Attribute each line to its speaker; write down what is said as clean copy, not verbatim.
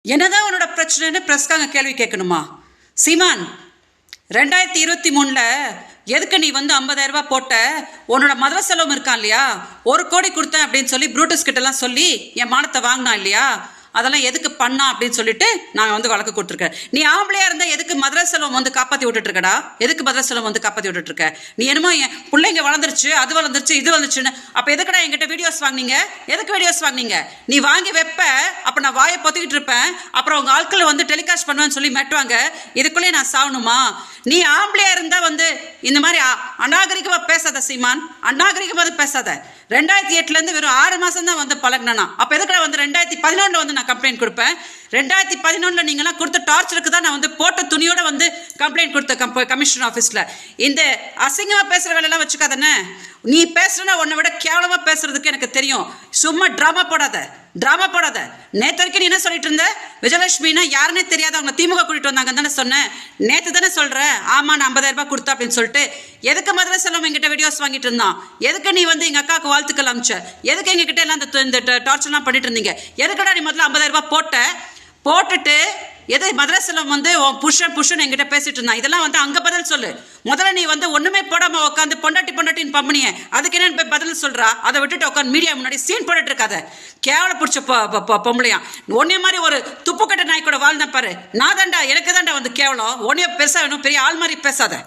Speaker 1: என்னதான் உன்னோட பிரச்சனைன்னு பிரஸ்காங்க கேள்வி கேட்கணுமா? சீமான், 2023 எதுக்கு நீ வந்து 50,000 ரூபாய் போட்ட? உன்னோட மதுரை செலவும் இருக்கான் இல்லையா, 1 கோடி கொடுத்தேன் அப்படின்னு சொல்லி ப்ரூட்டஸ் கிட்டலாம் சொல்லி என் மானத்தை வாங்கினா இல்லையா, அதெல்லாம் எதுக்கு பண்ணா அப்படின்னு சொல்லிட்டு நாங்கள் வந்து வழக்கு கொடுத்துருக்கேன். நீ ஆம்பளையா இருந்தா எதுக்கு மதுரை செலவம் வந்து காப்பாற்றி விட்டுட்டு இருக்கடா? எதுக்கு மதுரை செலவம் வந்து காப்பாற்றி விட்டுட்டு இருக்க? நீ என்னமோ என் பிள்ளைங்க வளர்ந்துருச்சு, அது வளர்ந்துருச்சு, இது வந்துருச்சுன்னு. அப்போ எதுக்கடா என்கிட்ட வீடியோஸ் வாங்கினீங்க? எதுக்கு வீடியோஸ் வாங்கினீங்க? நீ வாங்கி வைப்ப, அப்போ நான் வாயை பொத்திக்கிட்டு இருப்பேன், அப்புறம் உங்க ஆட்களை வந்து டெலிகாஸ்ட் பண்ணுவேன்னு சொல்லி மெட்டுவாங்க. இதுக்குள்ளேயே நான் சாகணுமா? நீ ஆம்பளையா இருந்தா வந்து இந்த மாதிரி அநாகரிகமா பேசாத சீமான், அநாகரிகமாக பேசாத. 2008 வெறும் 6 மாசம் தான் வந்து பழகினா. அப்போ எதுக்கடா வந்து 2011 வந்து நான் கம்ப்ளைண்ட் கொடுப்பேன்? 2011 நீங்களாம் கொடுத்த டார்ச்சருக்கு தான் நான் வந்து போட்ட துணியோட வந்து கம்ப்ளைண்ட் கொடுத்த கமிஷனர் ஆஃபீஸில். இந்த அசிங்கமாக பேசுகிற வேலையெல்லாம் வச்சுக்காதானே. நீ பேசுறனா உன்னை விட கேவலமாக பேசுறதுக்கு எனக்கு தெரியும். சும்மா ட்ராமா போடாத, ட்ராமா போடாத. நேற்று வரைக்கும் நீ என்ன சொல்லிட்டு இருந்த? விஜயலட்சுமினா யாருன்னே தெரியாத அவங்க திமுக கூட்டிட்டு வந்தாங்க தானே சொன்னேன். நேற்று தானே சொல்கிறேன், ஆமா நான் 50,000 ரூபாய் கொடுத்தா அப்படின்னு சொல்லிட்டு. எதுக்கு மதுரை செல்வம் எங்கிட்ட வீடியோஸ் வாங்கிட்டு இருந்தான்? எதுக்கு நீ வந்து எங்கள் அக்காவுக்கு வாழ்த்துக்கள் அமிச்ச? எதுக்கு எங்ககிட்ட எல்லாம் இந்த டார்ச்சர்லாம் பண்ணிட்டு இருந்தீங்க? எதுக்கடா நீ முதல்ல 50,000 ரூபாய் போட்டுட்டு எதை மதுரை செல்வம் வந்து புஷன் என்கிட்ட பேசிட்டு இருந்தான்? இதெல்லாம் வந்து அங்கே பதில் சொல்லு. முதல்ல நீ வந்து ஒன்றுமே போடாமல் உட்காந்து பொண்டாட்டின்னு பம்பனிய, அதுக்கு என்ன பதில் சொல்கிறா? அதை விட்டுட்டு உட்காந்து மீடியா முன்னாடி சீன் போட்டுட்டு இருக்காத. கேவல பிடிச்ச பொம்பளையா ஒன்னே மாதிரி ஒரு துப்புக்கட்ட நாய் கூட வாழ்ந்தேன் பாரு. நான் தாண்டா, எனக்கு தாண்டா வந்து கேவலம். ஒன்னே பெருசாக வேணும், பெரிய ஆள் மாதிரி பேசாத.